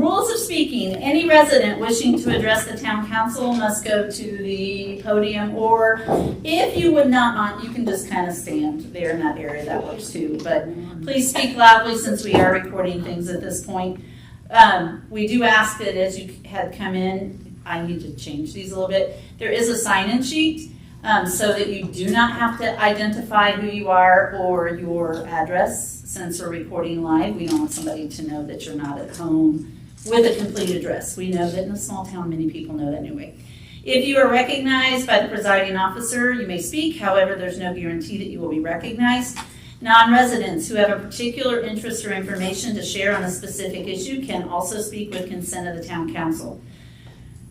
rules of speaking. Any resident wishing to address the town council must go to the podium, or if you would not mind, you can just kind of stand there in that area. That works too. But please speak loudly since we are recording things at this point. We do ask that as you had come in, I need to change these a little bit. There is a sign-in sheet so that you do not have to identify who you are or your address. Since we're recording live, we don't want somebody to know that you're not at home with a complete address. We know that in a small town, many people know that anyway. If you are recognized by the presiding officer, you may speak. However, there's no guarantee that you will be recognized. Non-residents who have a particular interest or information to share on a specific issue can also speak with consent of the town council.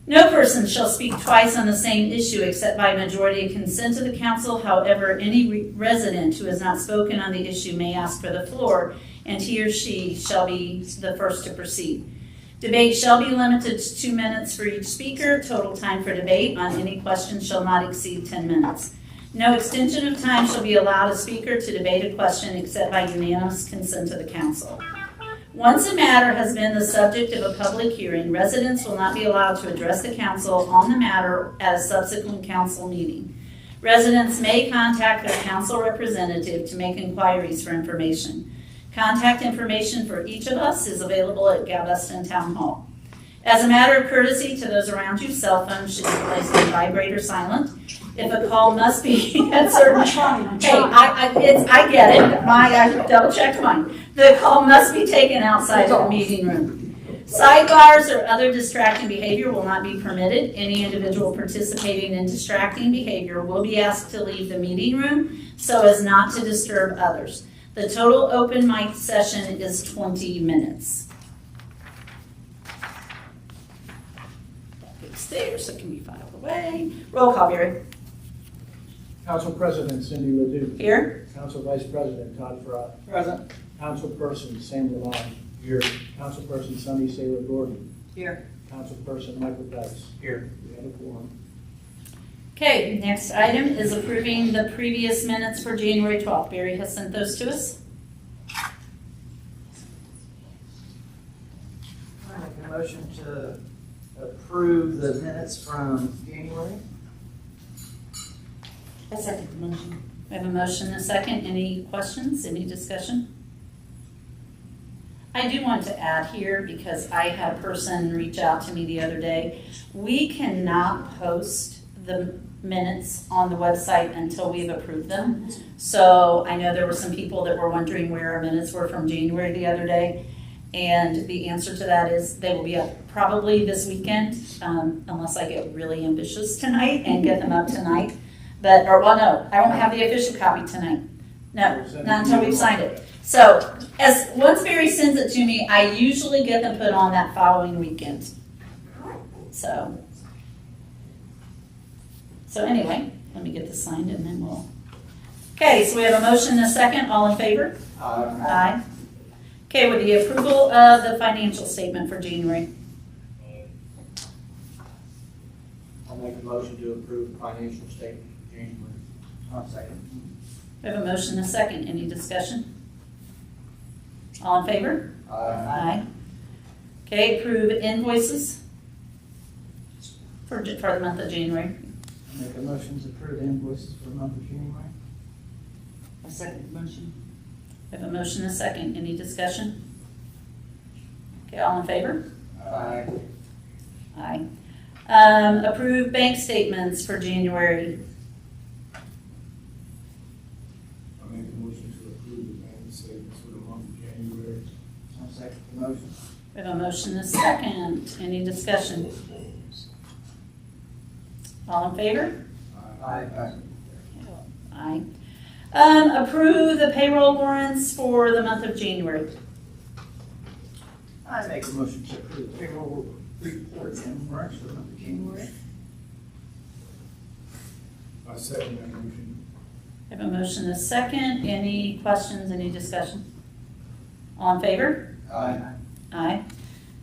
No person shall speak twice on the same issue except by majority of consent of the council. However, any resident who has not spoken on the issue may ask for the floor, and he or she shall be the first to proceed. Debate shall be limited to 2 minutes for each speaker. Total time for debate on any question shall not exceed 10 minutes. No extension of time shall be allowed a speaker to debate a question except by unanimous consent of the council. Once a matter has been the subject of a public hearing, residents will not be allowed to address the council on the matter at a subsequent council meeting. Residents may contact their council representative to make inquiries for information. Contact information for each of us is available at Galveston Town Hall. As a matter of courtesy to those around you, cell phones should be placed on vibrate or silent. If a call must be answered, I get it. I double checked mine. The call must be taken outside of the meeting room. Sidebars or other distracting behavior will not be permitted. Any individual participating in distracting behavior will be asked to leave the meeting room so as not to disturb others. The total open mic session is 20 minutes. That goes there, so it can be filed away. Roll call, Barry. Council President Cindy Ledoux. Here. Council Vice President Todd Farrar. Present. Councilperson Sam Lamont. Here. Councilperson Sunny Sailor Gordon. Here. Councilperson Michael Betts. Here. We have a quorum. Okay, next item is approving the previous minutes for January 12th. Barry has sent those to us. I make a motion to approve the minutes from January. I second the motion. We have a motion and a second. Any questions? Any discussion? I do want to add here, because I had a person reach out to me the other day, we cannot post the minutes on the website until we've approved them. So I know there were some people that were wondering where our minutes were from January the other day, and the answer to that is they will be up probably this weekend, unless I get really ambitious tonight and get them up tonight. But, or well, no, I won't have the official copy tonight. No, not until we've signed it. So, once Barry sends it to me, I usually get them put on that following weekend. So anyway, let me get this signed and then we'll. Okay, so we have a motion and a second. All in favor? Aye. Okay, with the approval of the financial statement for January. I'll make a motion to approve the financial statement for January. I'll second. We have a motion and a second. Any discussion? All in favor? Aye. Okay, approve invoices for the month of January. I make a motion to approve the invoices for the month of January. I second the motion. We have a motion and a second. Any discussion? Okay, all in favor? Aye. Aye. Approve bank statements for January. I make a motion to approve the bank statements for the month of January. I'll second the motion. We have a motion and a second. Any discussion? All in favor? Aye. Aye. Approve the payroll warrants for the month of January. I make a motion to approve the payroll report and warrants for the month of January. I second that motion. We have a motion and a second. Any questions? Any discussion? All in favor? Aye. Aye.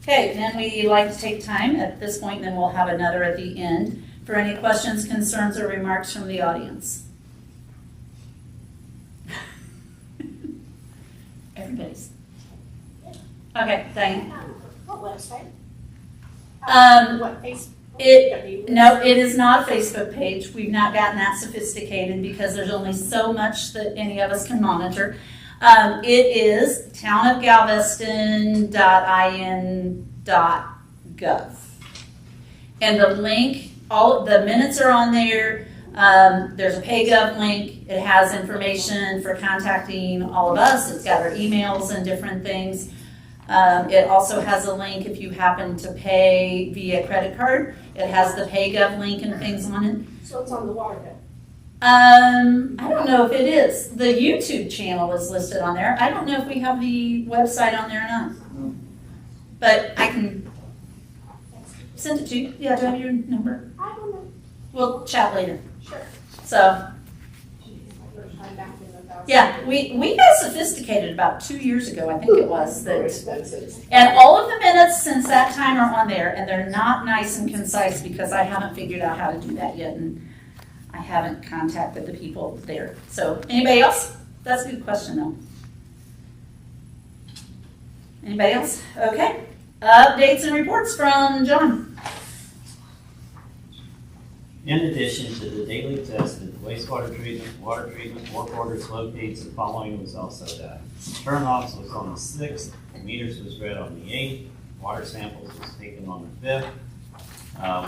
Okay, then we like to take time at this point, then we'll have another at the end for any questions, concerns, or remarks from the audience. Everybody's. Okay, Diane. What website? Um, What Facebook? No, it is not a Facebook page. We've not gotten that sophisticated because there's only so much that any of us can monitor. It is townofgalveston.in.gov. And the link, all the minutes are on there. There's a PayGov link. It has information for contacting all of us. It's got our emails and different things. It also has a link if you happen to pay via credit card. It has the PayGov link and things on it. So it's on the water bill. I don't know if it is. The YouTube channel is listed on there. I don't know if we have the website on there or not. But I can send it to you. Yeah, do I have your number? I don't know. We'll chat later. Sure. So, First time back in the house. yeah, we got sophisticated about 2 years ago, I think it was. Very That, expensive. and all of the minutes since that time are on there, and they're not nice and concise because I haven't figured out how to do that yet, and I haven't contacted the people there. So, anybody else? That's a good question, though. Anybody else? Okay. Updates and reports from John. In addition to the daily test at the wastewater treatment, water treatment, work orders, locates, and following was also done. Turn-offs was on the 6th, meters was read on the 8th, water samples was taken on the 5th.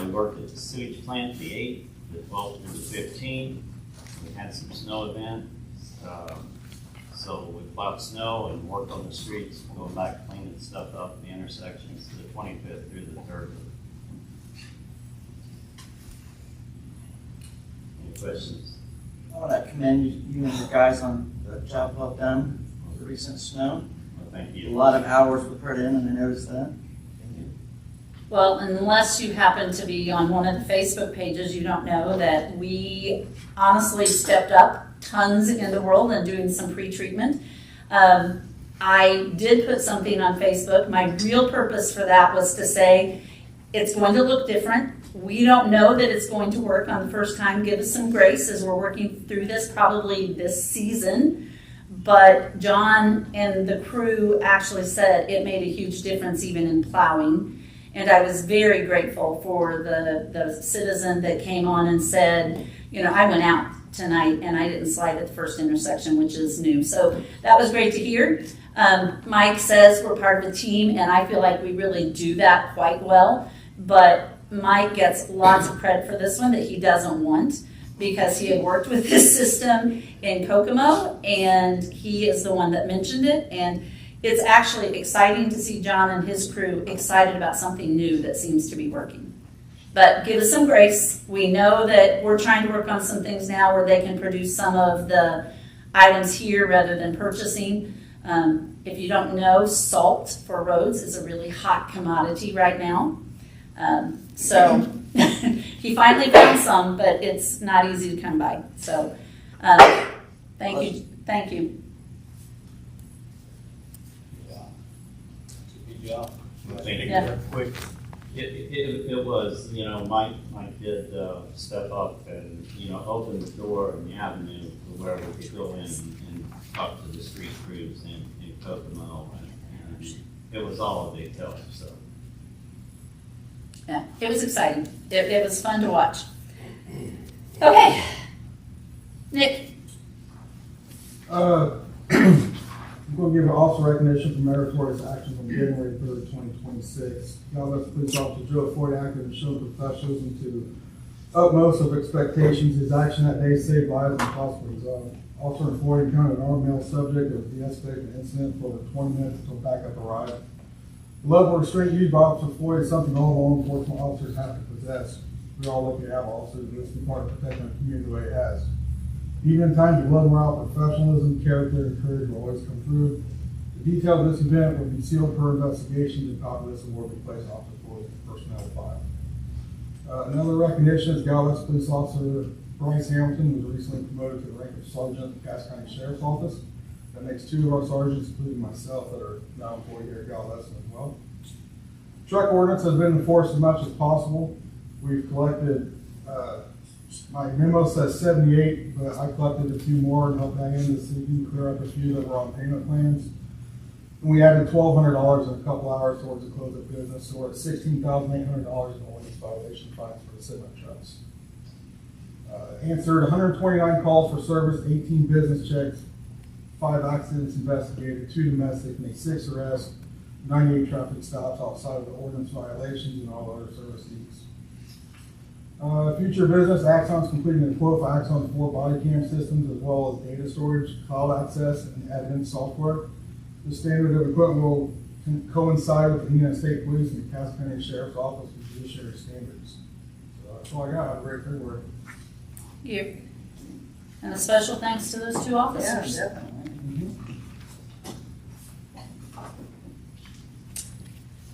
We worked at the sewage plant the 8th, the 12th, and the 15th. We had some snow event, so we plowed snow and worked on the streets, going back cleaning stuff up in the intersections to the 25th through the 3rd. Any questions? I want to commend you and your guys on the job well done with the recent snow. Well, thank A you. lot of hours were put in, and I noticed that. Well, unless you happen to be on one of the Facebook pages, you don't know that we honestly stepped up tons in the world and doing some pre-treatment. I did put something on Facebook. My real purpose for that was to say, it's going to look different. We don't know that it's going to work on the first time. Give us some grace as we're working through this, probably this season. But John and the crew actually said it made a huge difference even in plowing. And I was very grateful for the citizen that came on and said, you know, I went out tonight and I didn't slide at the first intersection, which is new. So that was great to hear. Mike says we're part of a team, and I feel like we really do that quite well. But Mike gets lots of credit for this one that he doesn't want, because he had worked with this system in Kokomo, and he is the one that mentioned it. And it's actually exciting to see John and his crew excited about something new that seems to be working. But give us some grace. We know that we're trying to work on some things now where they can produce some of the items here rather than purchasing. If you don't know, salt for roads is a really hot commodity right now. So he finally found some, but it's not easy to come by. So thank you. Thank you. Good job. I think Yeah. quick, it was, you know, Mike did step up and, you know, open the door and the avenue to where we could go in and talk to the street crews in Kokomo, and it was all a big help, so. Yeah, it was exciting. It was fun to watch. Okay. Nick. I'm going to give an officer recognition for meritorious actions on January 3rd, 2026. Galveston Police Officer Joe Ford acted and showed professionalism to utmost of expectations. His action that day saved lives and cost was Officer Ford encountered an armed male subject that de-escalated the incident for over 20 minutes until backup arrived. The level of restraint used by Officer Floyd is something all law enforcement officers have to possess. We're all lucky to have officers in this department protecting our community the way it has. Even in times of low morale, professionalism, character, and courage will always come through. The details of this event will be sealed per investigation, and copy of this award will be placed on Officer Floyd's personnel file. Another recognition is Galveston Police Officer Bryce Hamilton was recently promoted to the rank of Sergeant at the Cass County Sheriff's Office. That makes 2 of our sergeants, including myself, that are now employed here at Galveston as well. Truck ordinance has been enforced as much as possible. We've collected, my memo says 78, but I collected a few more and helped that in to see if we can clear up a few that were on payment plans. And we added $1,200 in a couple hours towards the close of business, so we're at $16,800 in ordinance violation fines for the semi-trucks. Answered 129 calls for service, 18 business checks, 5 accidents investigated, 2 domestic, made 6 arrests, 98 traffic stops outside of the ordinance violations, and all other service needs. Future business, Axon's completing a quote for Axon's 4 body cam systems, as well as data storage, cloud access, and evidence software. The standard of equipment will coincide with the Indiana State Police and the Cass County Sheriff's Office with judiciary standards. So that's all I got. Have a great February. You. And a special thanks to those 2 Yeah, officers. definitely.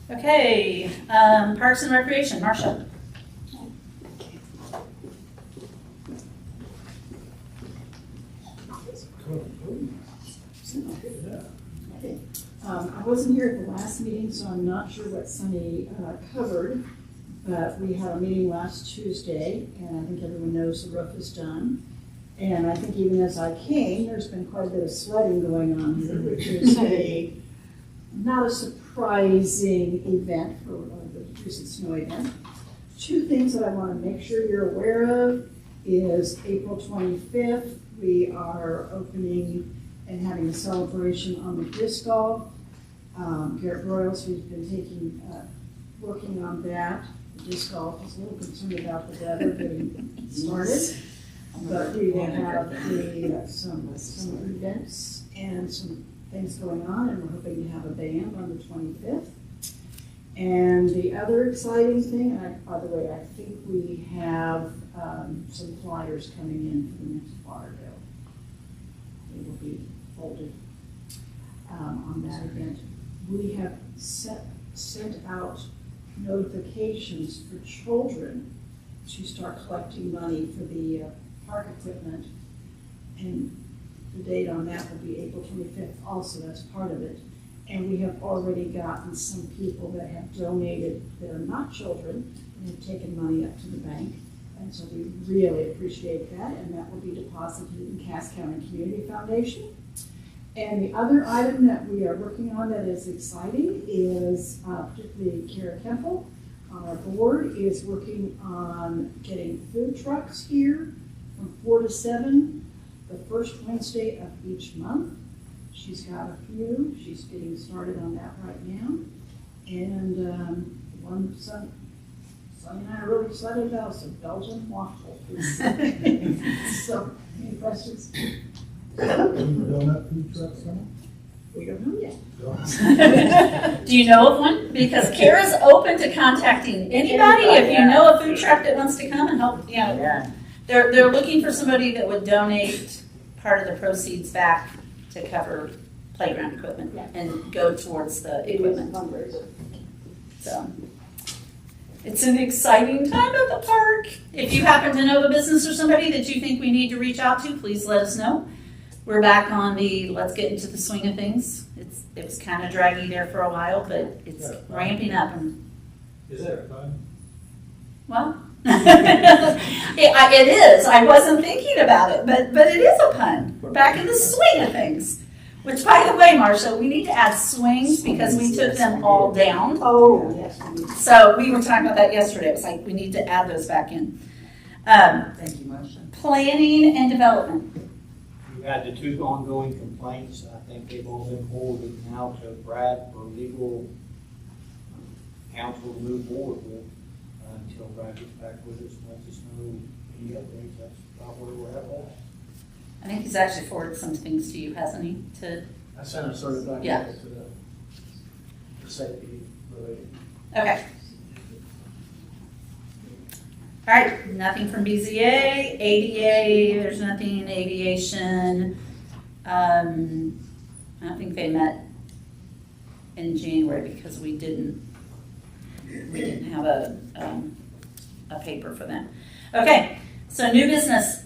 Okay, Parks and Recreation, Marcia. I wasn't here at the last meeting, so I'm not sure what Sunny covered, but we had a meeting last Tuesday, and I think everyone knows the roof is done. And I think even as I came, there's been quite a bit of sledding going on here, which is not a surprising event for the recent snow event. 2 things that I want to make sure you're aware of is April 25th, we are opening and having a celebration on the disc golf. Garrett Royals, who's been working on that. The disc golf is a little concerned about the weather getting started. But we will have some events and some things going on, and we're hoping to have a band on the 25th. And the other exciting thing, and by the way, I think we have some flyers coming in for the next water bill. They will be folded on that event. We have sent out notifications for children to start collecting money for the park equipment. And the date on that will be April 25th also, that's part of it. And we have already gotten some people that have donated that are not children and have taken money up to the bank. And so we really appreciate that, and that will be deposited in Cass County Community Foundation. And the other item that we are working on that is exciting is particularly Kara Kemple on our board is working on getting food trucks here from 4 to 7 the first Wednesday of each month. She's got a few. She's getting started on that right now. And one Sonny and I are really excited about some Belgian waffle. So, any questions? Donut food trucks coming? We don't know yet. Do you know of one? Because Kara's open to contacting anybody if you know a food truck that wants to come and help, you know. Yeah. They're looking for somebody that would donate part of the proceeds back to cover playground equipment Yeah. and go towards the It is a equipment. fundraiser. So it's an exciting time at the park. If you happen to know of a business or somebody that you think we need to reach out to, please let us know. We're back on the let's get into the swing of things. It was kind of draggy there for a while, but it's ramping up. And Is that fun? well, it is. I wasn't thinking about it, but it is a pun. We're back in the swing of things. Which, by the way, Marcia, we need to add swings because we took them all down. Oh, yes. So we were talking about that yesterday. It was like we need to add those back in. Thank you, Marcia. Planning and development. We've had the 2 ongoing complaints. I think they've all been forwarded now to Brad for legal counsel to move forward with until Brad gets back with us and lets us know any updates. That's about where we're at. I think he's actually forwarded some things to you, hasn't he? I sent a certified Yeah. letter to the safety related. Okay. All right, nothing from BZA, ADA, there's nothing, aviation. I don't think they met in January because we didn't have a paper for them. Okay, so new business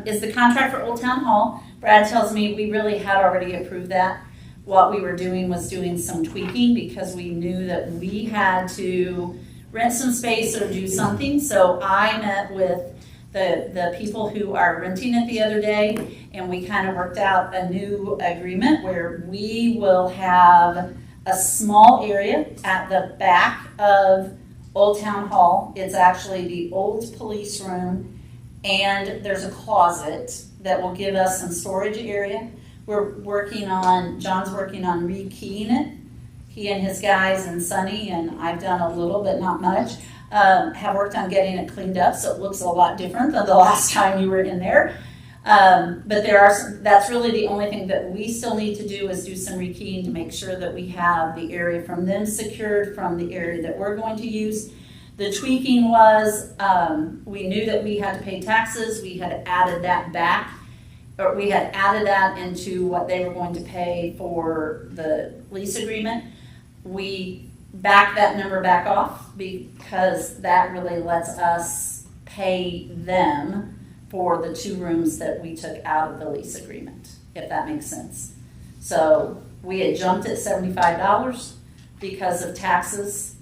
is the contract for Old Town Hall. Brad tells me we really had already approved that. What we were doing was doing some tweaking because we knew that we had to rent some space or do something. So I met with the people who are renting it the other day, and we kind of worked out a new agreement where we will have a small area at the back of Old Town Hall. It's actually the old police room, and there's a closet that will give us some storage area. John's working on rekeying it. He and his guys and Sonny, and I've done a little, but not much, have worked on getting it cleaned up so it looks a lot different than the last time you were in there. But that's really the only thing that we still need to do is do some rekeying to make sure that we have the area from them secured from the area that we're going to use. The tweaking was, we knew that we had to pay taxes. We had added that back, or we had added that into what they were going to pay for the lease agreement. We backed that number back off because that really lets us pay them for the 2 rooms that we took out of the lease agreement, if that makes sense. So we had jumped at $75 because of taxes.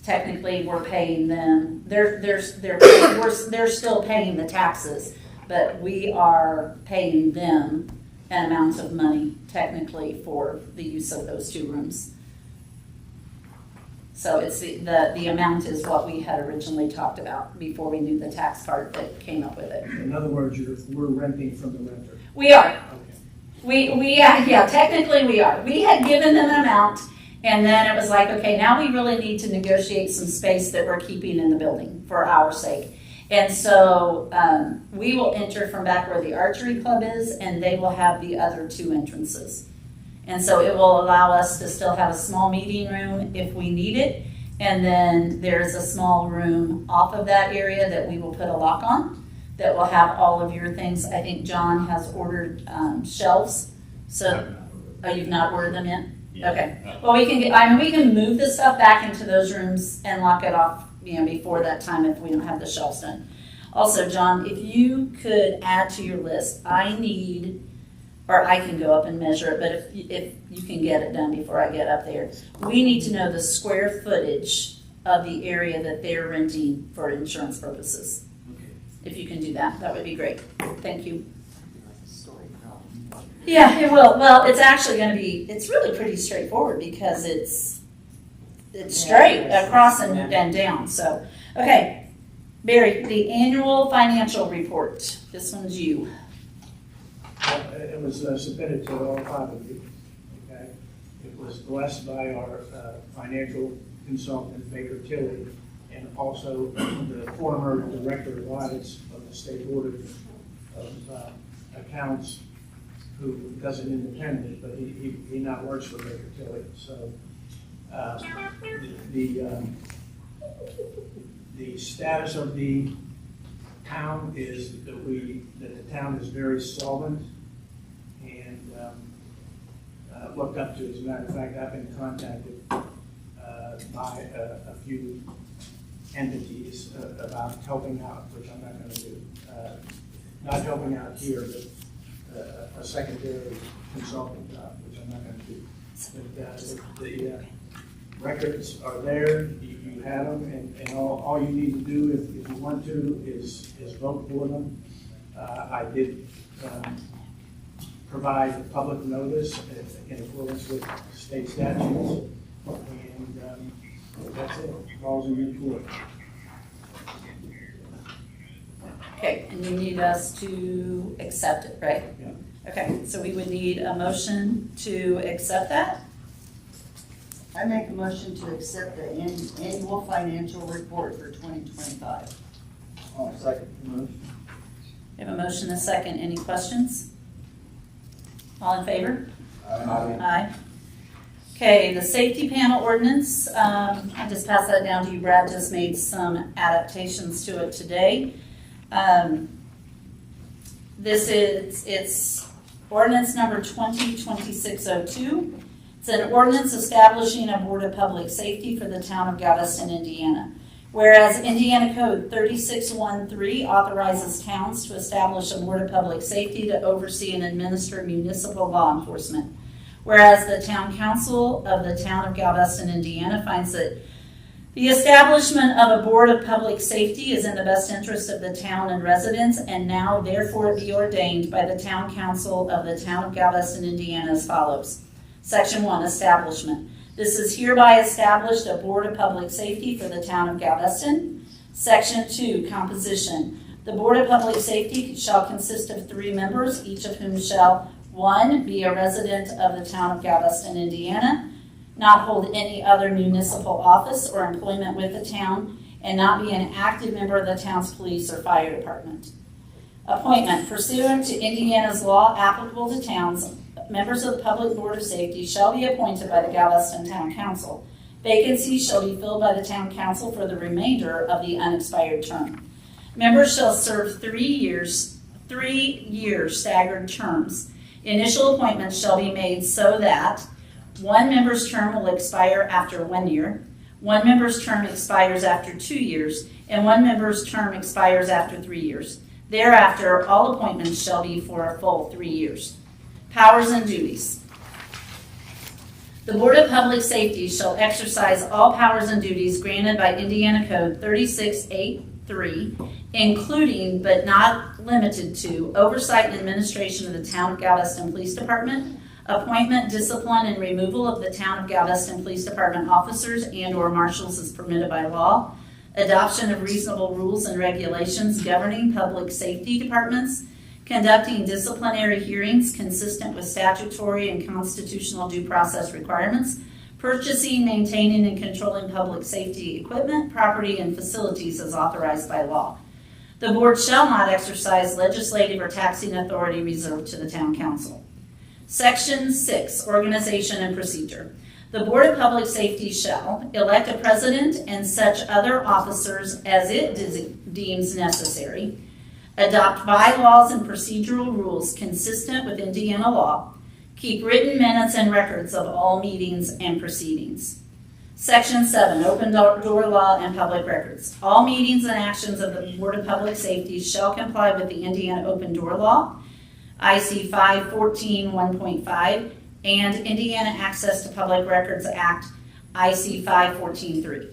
Technically, we're paying them. They're still paying the taxes, but we are paying them an amount of money technically for the use of those 2 rooms. So it's the amount is what we had originally talked about before we knew the tax part that came up with it. In other words, we're renting from the renter. We are. Okay. Yeah, technically we are. We had given them an amount, and then it was like, okay, now we really need to negotiate some space that we're keeping in the building for our sake. And so we will enter from back where the archery club is, and they will have the other 2 entrances. And so it will allow us to still have a small meeting room if we need it. And then there's a small room off of that area that we will put a lock on that will have all of your things. I think John has ordered shelves. So, oh, you've not ordered them yet? Yeah. Okay. Well, we can move this stuff back into those rooms and lock it off, before that time if we don't have the shelves done. Also, John, if you could add to your list, I can go up and measure it, but if you can get it done before I get up there, we need to know the square footage of the area that they're renting for insurance purposes. Okay. If you can do that, that would be great. Thank you. Yeah, it will. Well, it's actually going to be, it's really pretty straightforward because it's straight across and down. So, okay, Barry, the annual financial report. This one's you. It was submitted to all 5 of you. Okay, it was blessed by our financial consultant Baker Tilly, and also the former director of audits of the State Board of Accounts, who does it independently, but he now works for Baker Tilly. So the status of the town is that the town is very solvent and looked up to. As a matter of fact, I've been contacted by a few entities about helping out, which I'm not going to do. Not helping out here, but a secondary consulting job, which I'm not going to do. But the records are there. You have them, and all you need to do, if you want to, is vote for them. I did provide public notice in accordance with state statutes, and that's it. All's in your court. Okay, and you need us to accept it, right? Yeah. Okay, so we would need a motion to accept that. I make a motion to accept the annual financial report for 2025. I'll second the motion. We have a motion and a second. Any questions? All in favor? Aye. Okay, the safety panel ordinance, I just passed that down to you. Brad just made some adaptations to it today. It's ordinance number 202602. It's an ordinance establishing a board of public safety for the town of Galveston, Indiana. Whereas Indiana Code 3613 authorizes towns to establish a board of public safety to oversee and administer municipal law enforcement. Whereas the town council of the town of Galveston, Indiana finds that The establishment of a Board of Public Safety is in the best interest of the town and residents, and now therefore be ordained by the Town Council of the Town of Galveston, Indiana as follows. Section 1, Establishment. This is hereby established a Board of Public Safety for the Town of Galveston. Section 2, Composition. The Board of Public Safety shall consist of 3 members, each of whom shall, 1, be a resident of the Town of Galveston, Indiana, not hold any other municipal office or employment with the town, and not be an active member of the town's police or fire department. Appointment. Pursuant to Indiana's law applicable to towns, members of the Public Board of Safety shall be appointed by the Galveston Town Council. Vacancies shall be filled by the Town Council for the remainder of the unexpired term. Members shall serve 3 years staggered terms. Initial appointments shall be made so that 1 member's term will expire after 1 year, 1 member's term expires after 2 years, and 1 member's term expires after 3 years. Thereafter, all appointments shall be for a full 3 years. Powers and duties. The Board of Public Safety shall exercise all powers and duties granted by Indiana Code 3683, including but not limited to oversight and administration of the Town of Galveston Police Department, appointment, discipline, and removal of the Town of Galveston Police Department officers and/or marshals as permitted by law, adoption of reasonable rules and regulations governing public safety departments, conducting disciplinary hearings consistent with statutory and constitutional due process requirements, purchasing, maintaining, and controlling public safety equipment, property, and facilities as authorized by law. The board shall not exercise legislative or taxing authority reserved to the Town Council. Section 6, Organization and Procedure. The Board of Public Safety shall elect a president and such other officers as it deems necessary, adopt bylaws and procedural rules consistent with Indiana law, keep written minutes and records of all meetings and proceedings. Section 7, Open Door Law and Public Records. All meetings and actions of the Board of Public Safety shall comply with the Indiana Open Door Law, IC 514 1.5, and Indiana Access to Public Records Act, IC 514.3.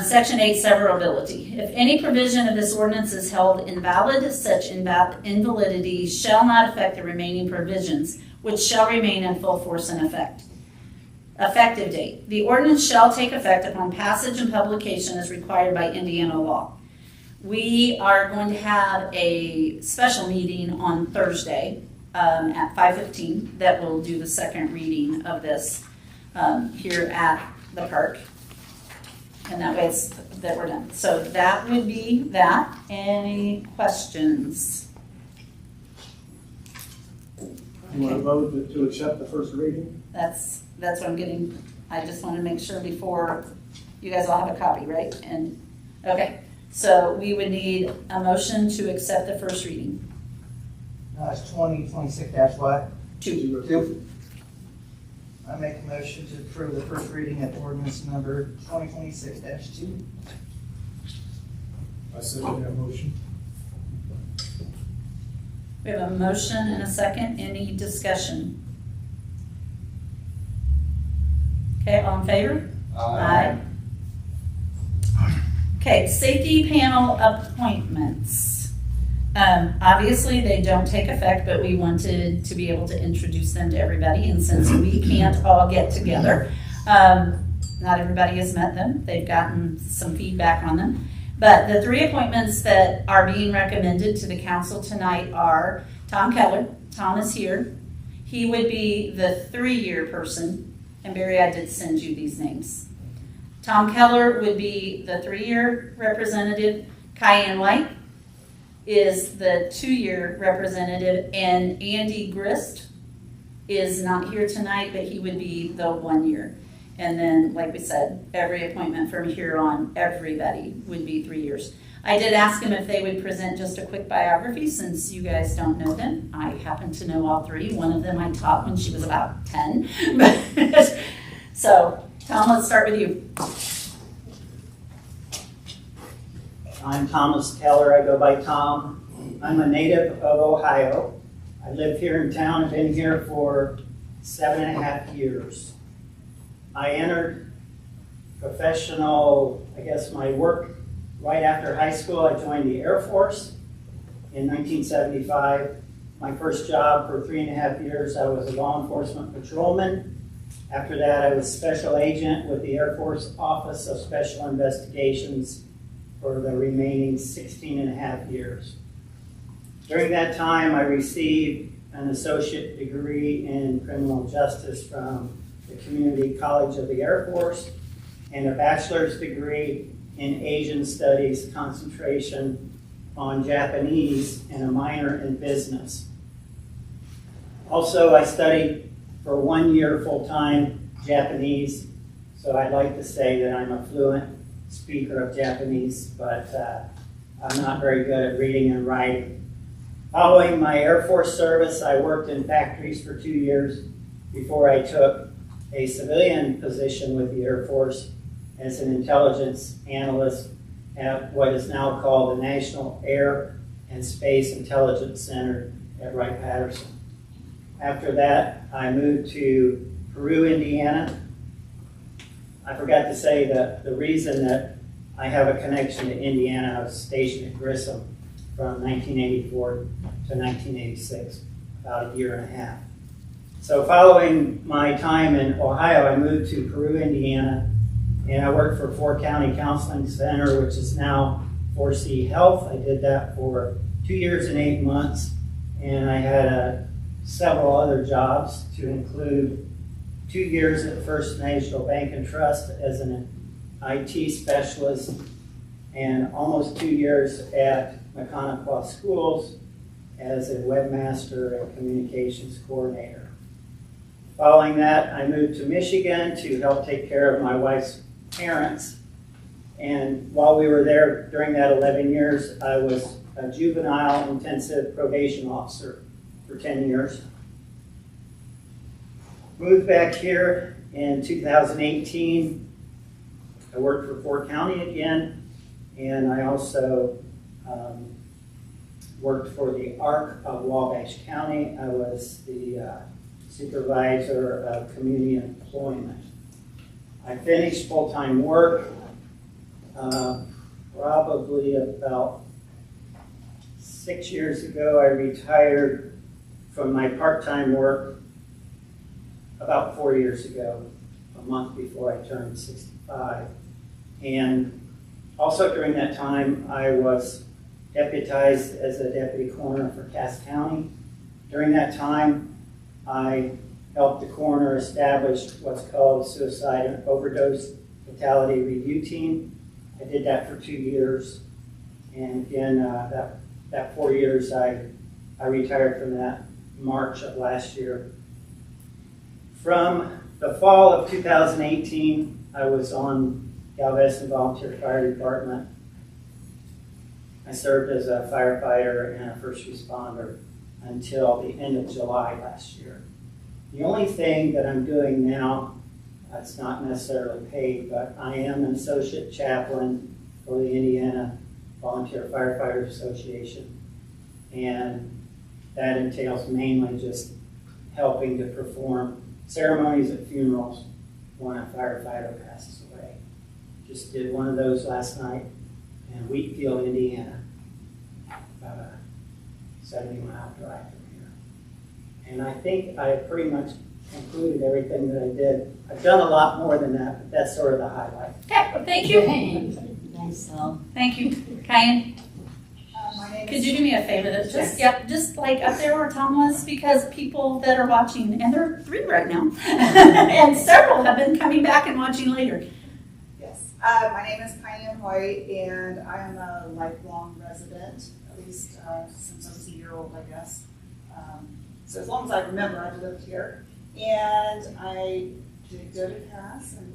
Section 8, Severability. If any provision of this ordinance is held invalid, such invalidity shall not affect the remaining provisions, which shall remain in full force and effect. Effective date. The ordinance shall take effect upon passage and publication as required by Indiana law. We are going to have a special meeting on Thursday at 5:15 that will do the second reading of this here at the park. And that way it's that we're done. So that would be that. Any questions? You want to vote to accept the first reading? That's what I'm getting. I just want to make sure before you guys all have a copy, right? And okay. So we would need a motion to accept the first reading. It's 2026 what? 2. I make a motion to approve the first reading of ordinance number 2026-2. I second that motion. We have a motion and a second. Any discussion? Okay, all in favor? Aye. Okay, safety panel appointments. Obviously, they don't take effect, but we wanted to be able to introduce them to everybody, and since we can't all get together, not everybody has met them. They've gotten some feedback on them. But the 3 appointments that are being recommended to the council tonight are Tom Keller. Tom is here. He would be the 3-year person, and Barry, I did send you these names. Tom Keller would be the 3-year representative. Cayenne White is the 2-year representative, and Andy Grist is not here tonight, but he would be the 1 year. And then, like we said, every appointment from here on, everybody would be 3 years. I did ask him if they would present just a quick biography, since you guys don't know them. I happen to know all 3. One of them I taught when she was about 10. So, Tom, let's start with you. I'm Thomas Keller. I go by Tom. I'm a native of Ohio. I live here in town. I've been here for 7.5 years. I entered professional, I guess my work right after high school, I joined the Air Force in 1975. My first job for 3.5 years, I was a law enforcement patrolman. After that, I was special agent with the Air Force Office of Special Investigations for the remaining 16.5 years. During that time, I received an associate degree in criminal justice from the Community College of the Air Force and a bachelor's degree in Asian Studies, concentration on Japanese, and a minor in business. Also, I studied for 1 year full-time Japanese, so I'd like to say that I'm a fluent speaker of Japanese, but I'm not very good at reading and writing. Following my Air Force service, I worked in factories for 2 years before I took a civilian position with the Air Force as an intelligence analyst at what is now called the National Air and Space Intelligence Center at Wright-Patterson. After that, I moved to Peru, Indiana. I forgot to say that the reason that I have a connection to Indiana, I was stationed at Grissom from 1984 to 1986, about 1.5 years. So following my time in Ohio, I moved to Peru, Indiana, and I worked for 4 County Counseling Center, which is now 4C Health. I did that for 2 years and 8 months, and I had several other jobs to include 2 years at First National Bank and Trust as an IT specialist, and almost 2 years at Mechanical Schools as a webmaster and communications coordinator. Following that, I moved to Michigan to help take care of my wife's parents. And while we were there during that 11 years, I was a juvenile intensive probation officer for 10 years. Moved back here in 2018. I worked for Fort County again, and I also worked for the ARC of Wabash County. I was the supervisor of community employment. I finished full-time work probably about 6 years ago. I retired from my part-time work about 4 years ago, a month before I turned 65. And also during that time, I was deputized as a deputy coroner for Cass County. During that time, I helped the coroner establish what's called Suicide and Overdose Fatality Review Team. I did that for 2 years. And again, that 4 years, I retired from that March of last year. From the fall of 2018, I was on Galveston Volunteer Fire Department. I served as a firefighter and a first responder until the end of July last year. The only thing that I'm doing now, it's not necessarily paid, but I am an associate chaplain for the Indiana Volunteer Firefighters Association. And that entails mainly just helping to perform ceremonies at funerals when a firefighter passes away. Just did one of those last night in Wheatfield, Indiana, about a 70-mile drive from here. And I think I pretty much concluded everything that I did. I've done a lot more than that, but that's sort of the highlight. Okay, well, thank you. Thanks, Sal. Thank you. Kyan, My name could is you do me a favor? That just, Yes. yep, just like up there where Tom was, because people that are watching, and there are 3 right now, and several have been coming back and watching later. Yes. My name is Kyan Hoyt, and I am a lifelong resident, at least since I was a year old, I guess. So as long as I remember, I've lived here. And I did go to Cass and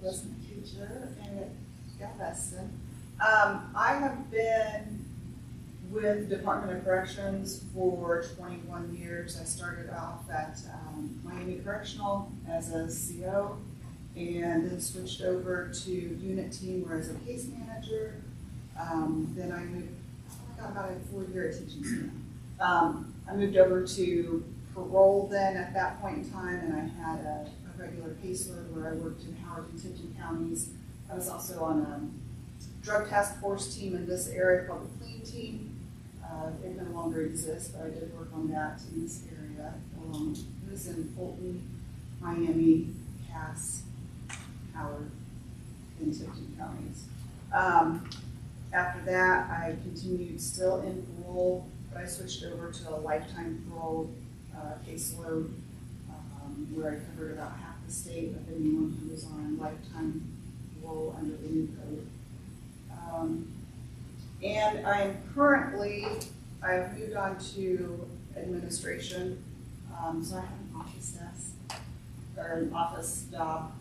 was a teacher at Galveston. I have been with Department of Corrections for 21 years. I started off at Miami Correctional as a CO, and then switched over to unit team where I was a case manager. Then I moved, I got about a 4-year teaching stint. I moved over to parole then at that point in time, and I had a regular caseload where I worked in Howard and Tipton counties I was also on a drug task force team in this area called the Clean Team. It no longer exists, but I did work on that in this area. It was in Fulton, Miami, Cass, Howard, and Tipton counties. After that, I continued still in parole, but I switched over to a lifetime parole caseload where I covered about half the state of anyone who was on lifetime parole under the new code. And I am currently, I've moved on to administration, so I have an office desk, or an office job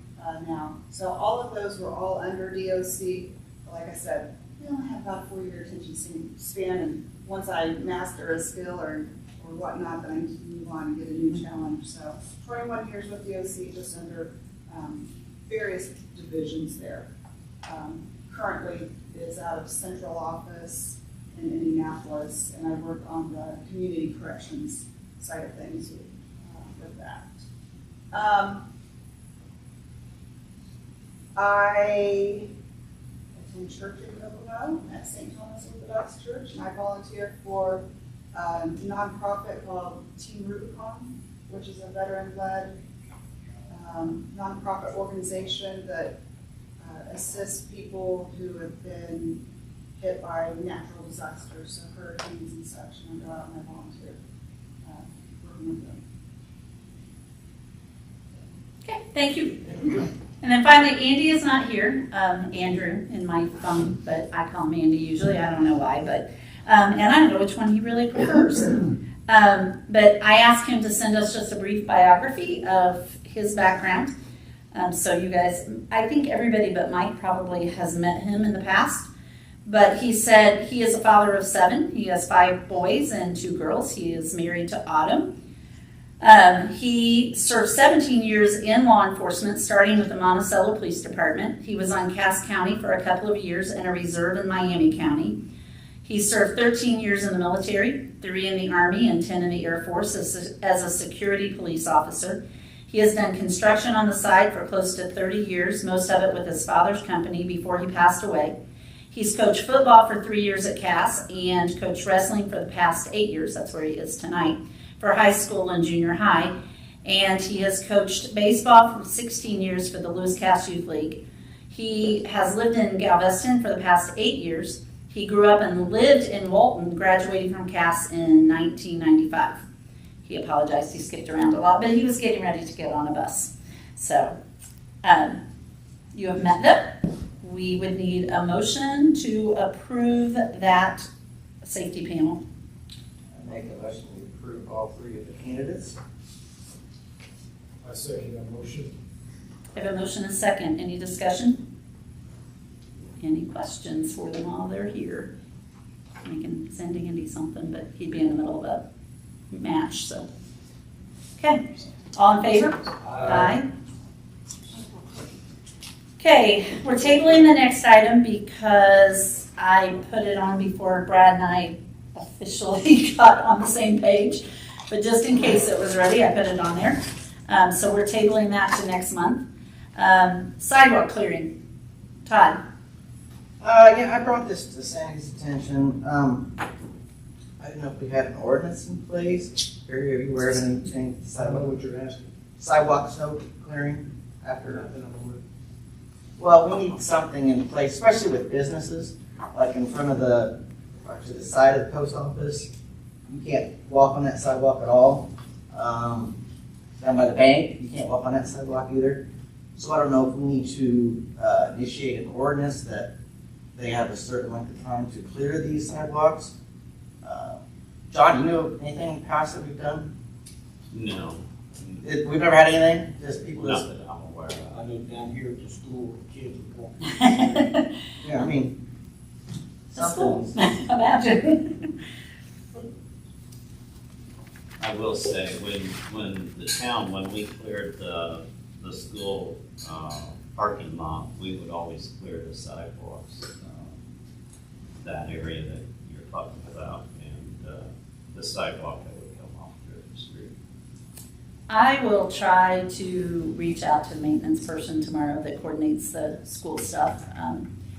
now. So all of those were all under DOC. Like I said, we only have about a 4-year attention span, and once I master a skill or whatnot, then I need to move on and get a new challenge. So 21 years with DOC, just under various divisions there. Currently is out of central office in Indianapolis, and I work on the community corrections side of things with that. I attend church in Kokomo at St. Thomas Orthodox Church, and I volunteer for a nonprofit called Team Rubicon, which is a veteran-led nonprofit organization that assists people who have been hit by natural disasters, so hurricanes and such, and I go out and I volunteer working with them. Okay, thank you. And then finally, Andy is not here, Andrew in my phone, but I call him Andy usually, I don't know why, but, and I don't know which one he really prefers. But I asked him to send us just a brief biography of his background. So you guys, I think everybody but Mike probably has met him in the past. But he said he is a father of 7. He has 5 boys and 2 girls. He is married to Autumn. He served 17 years in law enforcement, starting with the Monticello Police Department. He was on Cass County for a couple of years and a reserve in Miami County. He served 13 years in the military, 3 in the Army and 10 in the Air Force as a security police officer. He has done construction on the side for close to 30 years, most of it with his father's company before he passed away. He's coached football for 3 years at Cass and coached wrestling for the past 8 years, that's where he is tonight, for high school and junior high. And he has coached baseball for 16 years for the Lewis Cass Youth League. He has lived in Galveston for the past 8 years. He grew up and lived in Walton, graduating from Cass in 1995. He apologized, he skipped around a lot, but he was getting ready to get on a bus. So, you have met them. We would need a motion to approve that safety panel. I make a motion to approve all 3 of the candidates. I second that motion. I have a motion and a second. Any discussion? Any questions for them while they're here? I can send Andy something, but he'd be in the middle of a match, so. Okay, all in favor? Aye. Okay, we're tabling the next item because I put it on before Brad and I officially got on the same page. But just in case it was ready, I put it on there. So we're tabling that to next month. Sidewalk clearing. Todd? Yeah, I brought this to Sandy's attention. I don't know if we had an ordinance in place. Are you aware of anything? I don't know what you're asking. Sidewalk snow clearing after. Nothing I'm aware of. Well, we need something in place, especially with businesses, like in front of to the side of the post office. You can't walk on that sidewalk at all. Down by the bank, you can't walk on that sidewalk either. So I don't know if we need to initiate an ordinance that they have a certain length of time to clear these sidewalks. John, you know anything past that we've done? No, We've never had anything? Just people not just, that I'm aware of. I know down here at the school, kids are walking. yeah, I mean, The school. something. Imagine. I will say, when the town, when we cleared the school parking lot, we would always clear the sidewalks, that area that you're talking about, and the sidewalk that would come off through the street. I will try to reach out to the maintenance person tomorrow that coordinates the school stuff.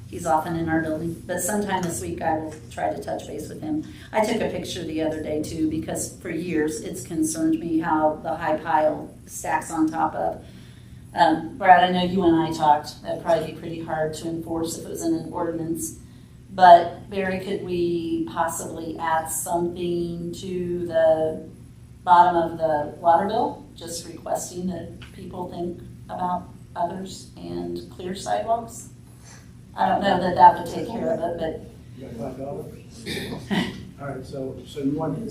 He's often in our building, but sometime this week I will try to touch base with him. I took a picture the other day too, because for years it's concerned me how the high pile stacks on top of. Brad, I know you and I talked, that'd probably be pretty hard to enforce if it was in an ordinance. But Barry, could we possibly add something to the bottom of the water bill, just requesting that people think about others and clear sidewalks? I don't know that that would take care of it, but. You got $5? All right, so you want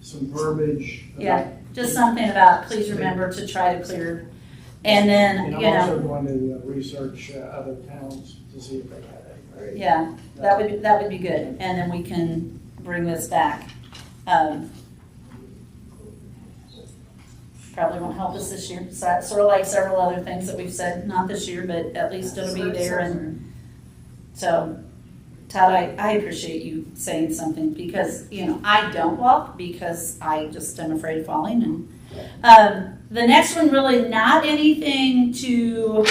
some verbiage? Yeah, just something about, please remember to try to clear, and then, And you I'm also know, going to research other towns to see if they have any. Right? yeah, that would be good, and then we can bring this back. Probably won't help us this year, so, sort of like several other things that we've said, not this year, but at least it'll be there, and so, Todd, I appreciate you saying something, because, you know, I don't walk because I just am afraid of falling, and, the next one, really not anything to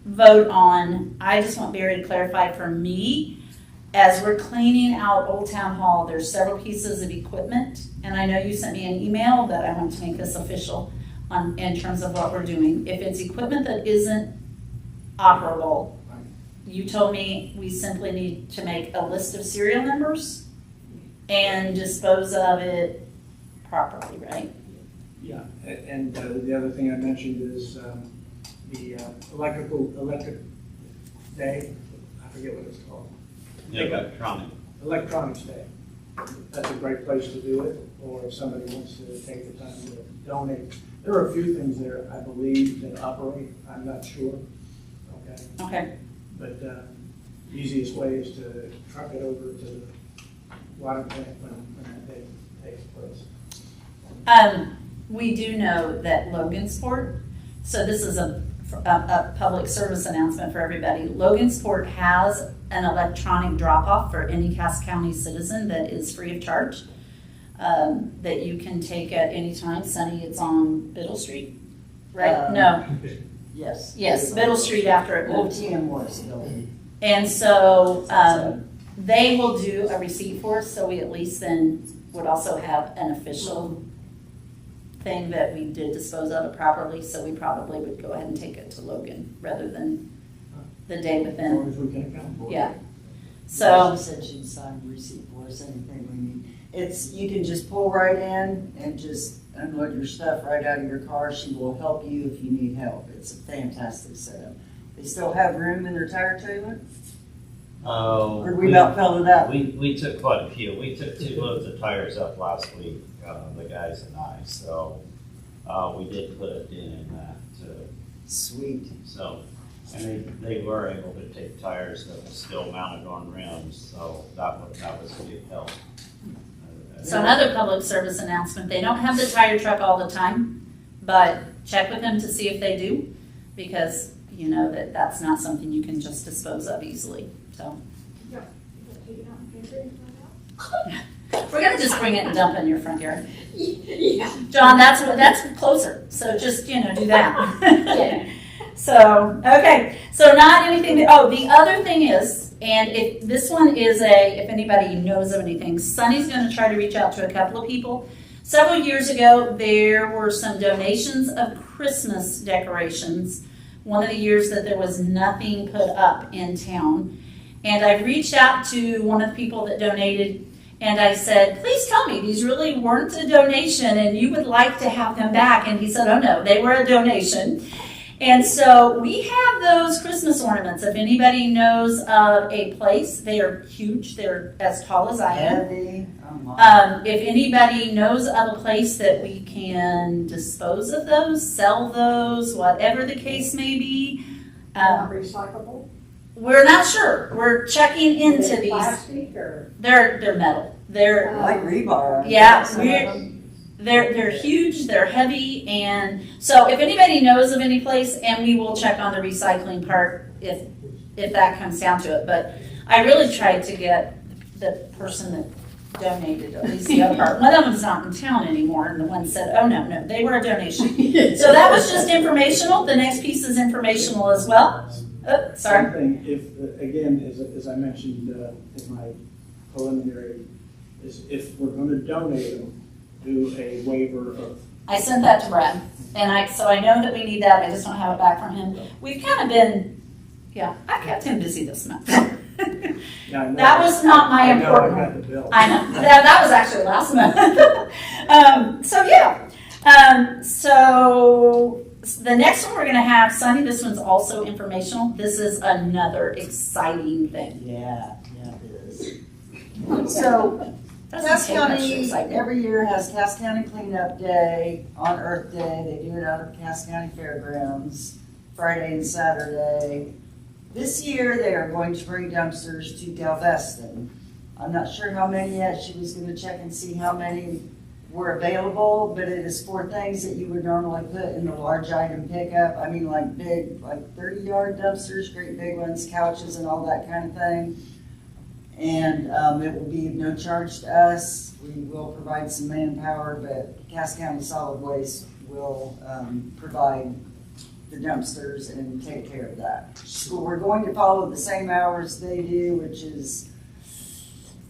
vote on. I just want Barry to clarify for me, as we're cleaning out Old Town Hall, there's several pieces of equipment, and I know you sent me an email that I want to make this official in terms of what we're doing. If it's equipment that isn't operable, you told me we simply need to make a list of serial numbers and dispose of it properly, right? Yeah, and the other thing I mentioned is the electric day, I forget what it's called. Electronics day. That's a great place to do it, or if somebody wants to take the time to donate. There are a few things there, I believe, that operate, I'm not sure, okay? Okay. But the easiest way is to truck it over to the water plant when that day takes place. We do know that Logansport, so this is a public service announcement for everybody. Logansport has an electronic drop-off for any Cass County citizen that is free of charge, that you can take at any time. Sunny, it's on Biddle Street, right? No. Yes. Yes, Biddle Street after it Old moved. TM West building. And so they will do a receipt for us, so we at least then would also have an official thing that we did dispose of it properly, so we probably would go ahead and take it to Logan rather than the day As within. long as we can account for it. Yeah. So, She said she'd sign the receipt for us, anything we need. It's, you can just pull right in and just unload your stuff right out of your car. She will help you if you need help. It's a fantastic setup. They still have room in their tire trailer? Oh. Or we about filled it up? We took quite a few. We took 2 loads of tires up last week, the guys and I, so, we did put it in that, Sweet. so, and they were able to take tires that were still mounted on rims, so that was a big help. so another public service announcement, they don't have the tire truck all the time, but check with them to see if they do, because you know that's not something you can just dispose of easily, so. We're gonna just bring it and dump it in your front yard. Yeah. John, that's closer, so just, you know, do that. Yeah. So, okay, so not anything, the other thing is, and if this one is if anybody knows of anything, Sunny's gonna try to reach out to a couple of people. Several years ago, there were some donations of Christmas decorations. One of the years that there was nothing put up in town. And I reached out to one of the people that donated, and I said, please tell me these really weren't a donation and you would like to have them back. And he said, oh no, they were a donation. And so we have those Christmas ornaments. If anybody knows of a place, they are huge. They're as tall as I am. Heavy. Oh my. If anybody knows of a place that we can dispose of those, sell those, whatever the case may be, Recyclable? we're not sure. We're checking into these. Plastic or? They're metal. They're Like rebar. Yeah, Some of them. they're huge, they're heavy, and so if anybody knows of any place, and we will check on the recycling part if that comes down to it. But I really tried to get the person that donated, at least the other part. One of them's not in town anymore, and the one said, oh, no, they were a donation. So that was just informational. The next piece is informational as well. Oh, sorry. Same thing, if, again, as I mentioned in my preliminary, is if we're gonna donate them, do a waiver of. I sent that to Brad, and so I know that we need that. I just don't have it back from him. We've kind of been, I kept him busy this month. Yeah, I know. That was not my important. I know, I got the bill. I know, that was actually last month. So the next one we're gonna have, Sunny, this one's also informational. This is another exciting thing. Yeah, it is. So, doesn't Cass take much to County excite me. every year has Cass County Cleanup Day on Earth Day. They do it out of Cass County Fairgrounds, Friday and Saturday. This year, they are going to bring dumpsters to Galveston. I'm not sure how many yet. She was gonna check and see how many were available, but it is for things that you would normally put in the large item pickup. I mean, like big, like 30-yard dumpsters, great big ones, couches and all that kind of thing. And it will be no charge to us. We will provide some manpower, but Cass County Solid Waste will provide the dumpsters and take care of that. So we're going to follow the same hours they do, which is,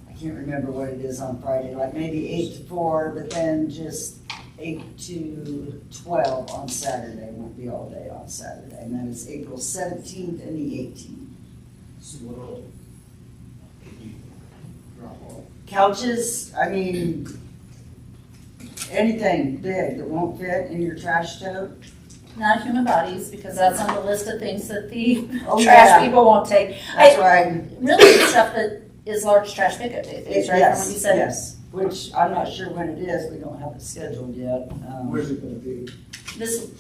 I can't remember what it is on Friday, like maybe 8 to 4, but then just 8 to 12 on Saturday. It won't be all day on Saturday, and that is April 17th and the 18th. So what all? You drop off. Couches, I mean, anything big that won't fit in your trash tote. Not human bodies, because that's on the list of things that the Oh, trash yeah. people won't take. That's right. Really, the stuff that is large trash pickup day things, right? From what you said. Yes, which I'm not sure when it is. We don't have it scheduled yet. Where's it gonna be? This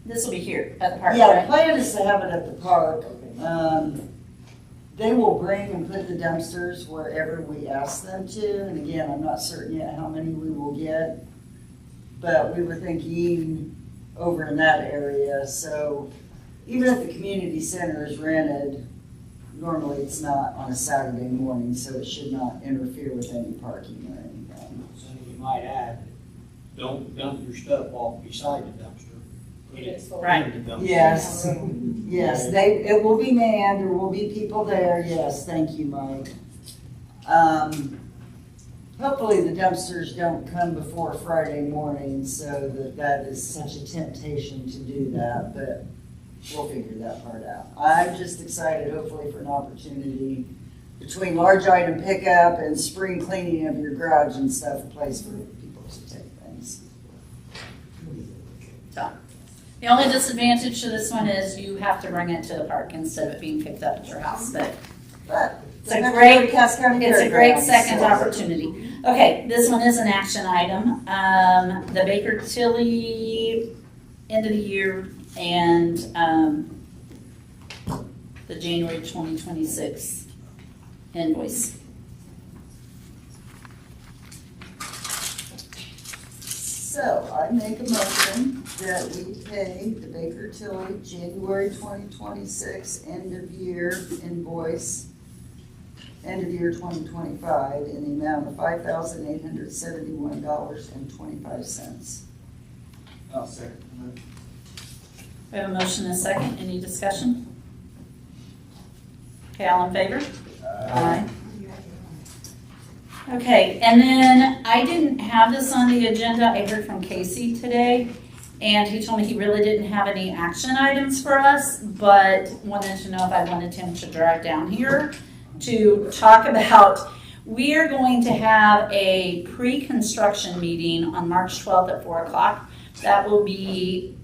will be here at the park, Yeah, the right? plan is to have it at the park. They will bring and put the dumpsters wherever we ask them to. And again, I'm not certain yet how many we will get. But we were thinking over in that area. So even if the community center is rented, normally it's not on a Saturday morning, so it should not interfere with any parking or anything. So you might add, don't dump your stuff off beside the dumpster. Put it Right. in the dumpster. Yes, yes, it will be manned, there will be people there, yes, thank you, Mike. Hopefully the dumpsters don't come before Friday morning, so that is such a temptation to do that, but we'll figure that part out. I'm just excited, hopefully, for an opportunity between large item pickup and spring cleaning of your garage and stuff, a place for people to take things. The only disadvantage to this one is you have to bring it to the park instead of it being picked up at your house, but But it's a great Fairgrounds, second so- opportunity. Okay, this one is an action item. The Baker Tilly end of the year and the January 2026 invoice. So I make a motion that we pay the Baker Tilly January 2026 end of year invoice, end of year 2025, in the amount of $5,871.25. I'll second that. We have a motion and a second. Any discussion? Okay, all in favor? Aye. Okay, and then I didn't have this on the agenda. I heard from Casey today, and he told me he really didn't have any action items for us, but wanted to know if I wanted him to drive down here to talk about, we are going to have a pre-construction meeting on March 12th at 4 o'clock. That will be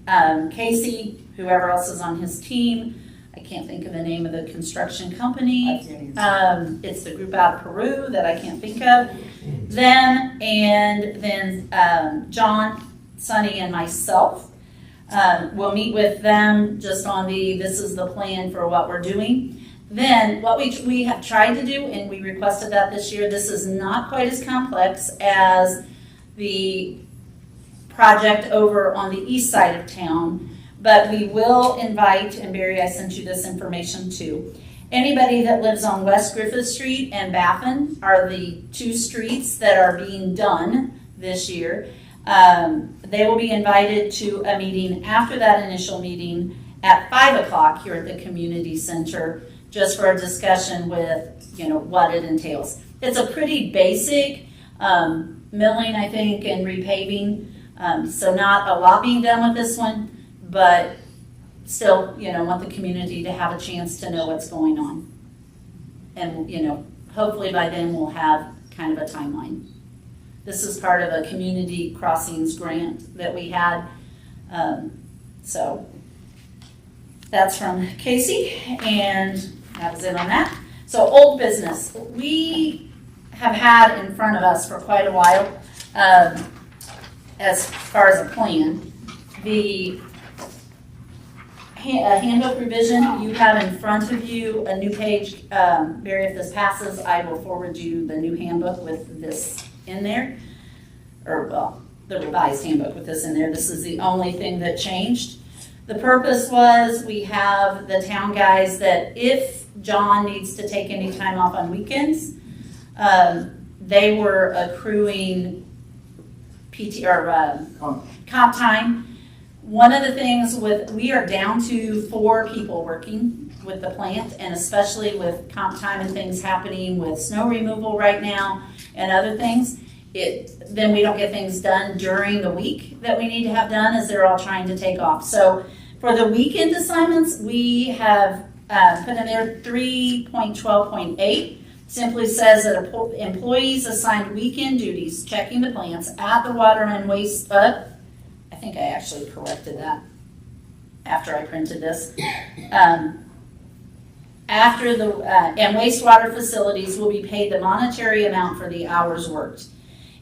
Casey, whoever else is on his team. I can't think of the name of the construction company. It's the group out of Peru that I can't think of. Then John, Sonny, and myself will meet with them just on this is the plan for what we're doing. Then what we have tried to do, and we requested that this year, this is not quite as complex as the project over on the east side of town, but we will invite, and Barry, I sent you this information too, Anybody that lives on West Griffith Street and Baffin are the two streets that are being done this year. They will be invited to a meeting after that initial meeting at 5 o'clock here at the community center, just for a discussion with, what it entails. It's a pretty basic milling, I think, and repaving. So not a lot being done with this one, but still, want the community to have a chance to know what's going on. And, hopefully by then we'll have kind of a timeline. This is part of a community crossings grant that we had. So that's from Casey, and that was it on that. So old business. We have had in front of us for quite a while, as far as a plan, the handbook revision. You have in front of you a new page. Barry, if this passes, I will forward you the new handbook with this in there, or well, the revised handbook with this in there. This is the only thing that changed. The purpose was we have the town guys that if John needs to take any time off on weekends, they were accruing PT or comp time. One of the things we are down to 4 people working with the plant, and especially with comp time and things happening with snow removal right now and other things, then we don't get things done during the week that we need to have done as they're all trying to take off. So for the weekend assignments, we have put in there 3.12.8. Simply says that employees assigned weekend duties checking the plants at the water and waste. I think I actually corrected that after I printed this. After the and wastewater facilities will be paid the monetary amount for the hours worked.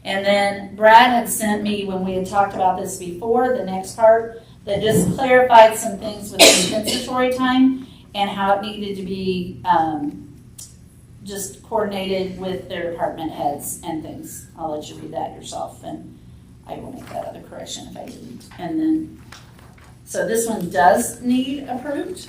And then Brad had sent me, when we had talked about this before, the next part that just clarified some things with compensatory time and how it needed to be just coordinated with their department heads and things. I'll let you read that yourself, and I will make that other correction if I didn't. And then, so this one does need approved.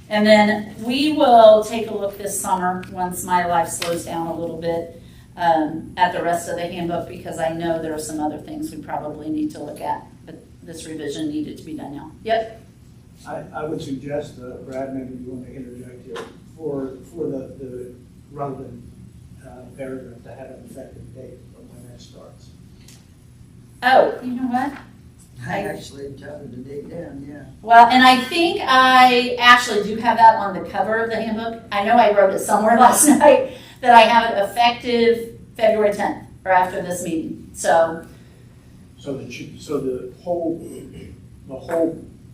And then we will take a look this summer, once my life slows down a little bit, at the rest of the handbook, because I know there are some other things we probably need to look at, but this revision needed to be done now. Yep. I would suggest, Brad, maybe you want to interject here, for the relevant paragraph to have an effective date of when that starts. Oh, you know what? I actually jotted the date down, yeah. Well, and I think I actually do have that on the cover of the handbook. I know I wrote it somewhere last night that I have it effective February 10th, or after this meeting. So the whole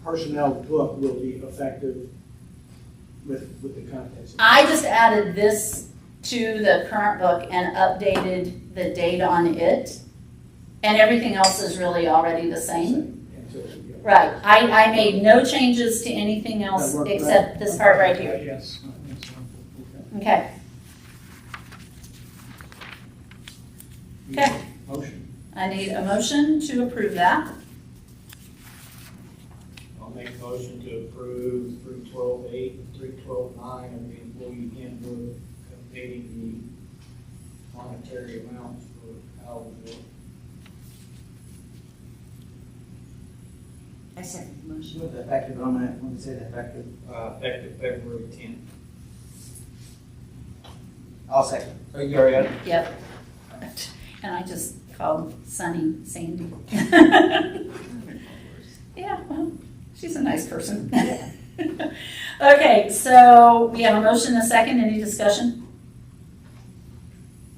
personnel book will be effective with the contents. I just added this to the current book and updated the date on it, and everything else is really already the same. Right. I made no changes to anything else except this part right here. Yes. Okay. Okay. Motion. I need a motion to approve that. I'll make a motion to approve 312.8 and 312.9 of the employee handbook, updating the monetary amounts for hours worked. I second the motion. With the effective on that, when you say the effective, Effective February 10th. I'll second. Oh, you already got it? Yep. And I just called Sunny Sandy. Yeah, well, she's a nice person. Okay, so we have a motion and a second. Any discussion?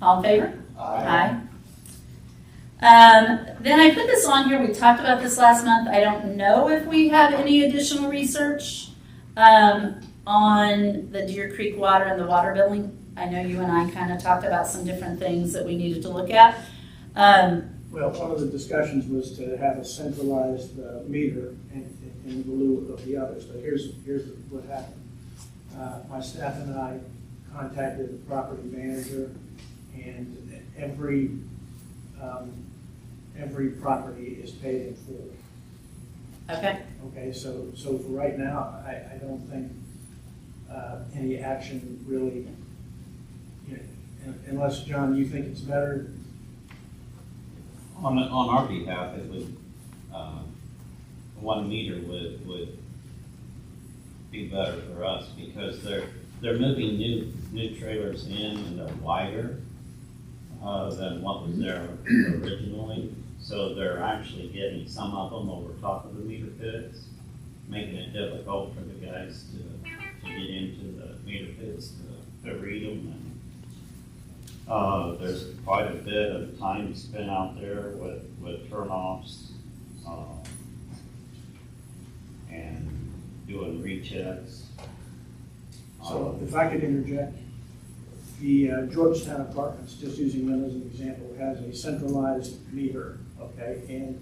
All in favor? Aye. Then I put this on here. We talked about this last month. I don't know if we have any additional research on the Deer Creek water and the water billing. I know you and I kind of talked about some different things that we needed to look at. Well, one of the discussions was to have a centralized meter in lieu of the others. But here's what happened. My staff and I contacted the property manager, and every property is paid in full. Okay. Okay, so for right now, I don't think any action really, you know, unless, John, you think it's better. On our behalf, it would, 1 meter would be better for us because they're moving new trailers in and they're wider than what was there originally. So they're actually getting some of them over top of the meter pits, making it difficult for the guys to get into the meter pits to read them. And there's quite a bit of time spent out there with turnoffs and doing rechecks. So if I could interject, the Georgetown Apartments, just using them as an example, has a centralized meter, okay? And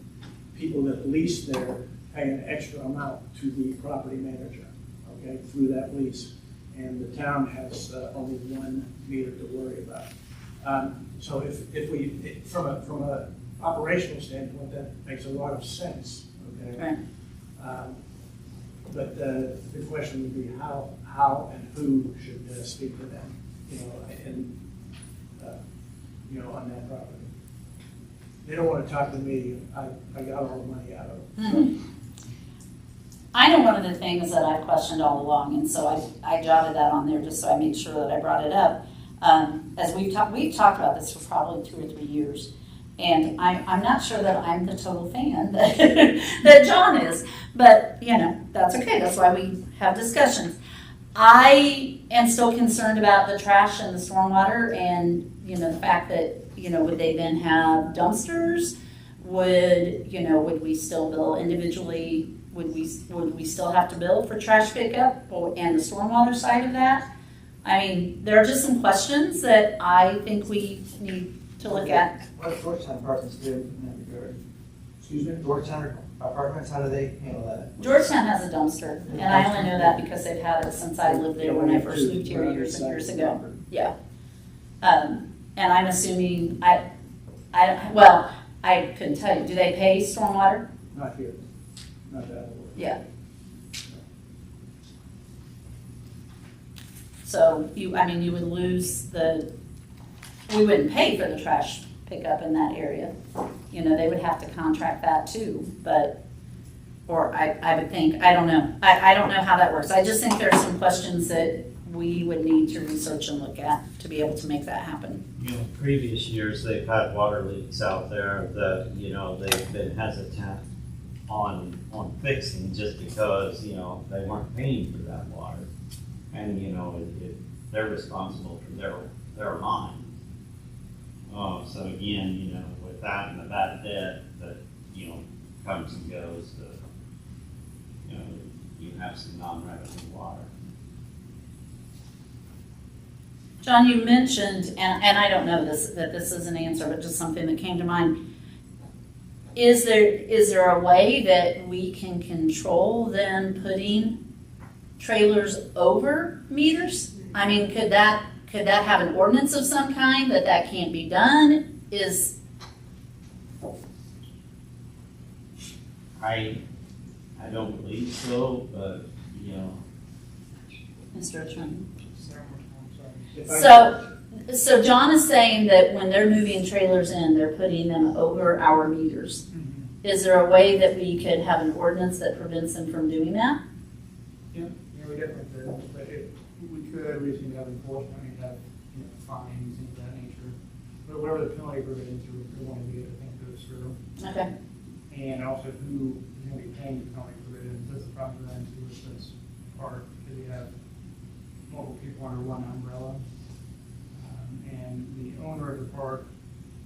people that lease there pay an extra amount to the property manager, okay, through that lease. And the town has only 1 meter to worry about. So if we, from a operational standpoint, that makes a lot of sense, okay? Right. But the question would be how and who should speak to them, you know, and, you know, on that property. They don't want to talk to me, I got all the money out of it. Mm-hmm. I know one of the things that I've questioned all along, and so I jotted that on there just so I made sure that I brought it up. As we've talked about this for probably 2 or 3 years, and I'm not sure that I'm the total fan that John is, but you know, that's okay. That's why we have discussions. I am still concerned about the trash and the stormwater, and you know, the fact that, you know, would they then have dumpsters? Would we still bill individually? Would we still have to bill for trash pickup and the stormwater side of that? I mean, there are just some questions that I think we need to look at. What do Georgetown Apartments do in that regard? Excuse me? Georgetown Apartments, how do they handle that? Georgetown has a dumpster, and I only know that because they've had it since I lived there when I first moved here years and years ago. Yeah. And I'm assuming, I couldn't tell you, do they pay stormwater? Not here, not that way. Yeah. So you would lose we wouldn't pay for the trash pickup in that area. You know, they would have to contract that too, or I would think, I don't know. I don't know how that works. I just think there are some questions that we would need to research and look at to be able to make that happen. You know, previous years, they've had water leaks out there that, you know, they've been hesitant on fixing just because, you know, they weren't paying for that water. And, you know, they're responsible for their line. So again, you know, with that and the bad debt that, you know, comes and goes, you know, you have some non-revenue water. John, you mentioned, and I don't know that this is an answer, but just something that came to mind. Is there a way that we can control them putting trailers over meters? I mean, could that have an ordinance of some kind that can't be done? I don't believe so, but, you know. Mr. Attorney. If I- So John is saying that when they're moving trailers in, they're putting them over our meters. Is there a way that we could have an ordinance that prevents them from doing that? Yeah, we definitely could, but if we could, we can have enforcement, we have, you know, fines, things of that nature. But whatever the penalty provisions we want to be, I think goes through. Okay. And also who is going to be paying the penalty provisions, that's the problem then too, with this part, because you have multiple people under one umbrella. And the owner of the park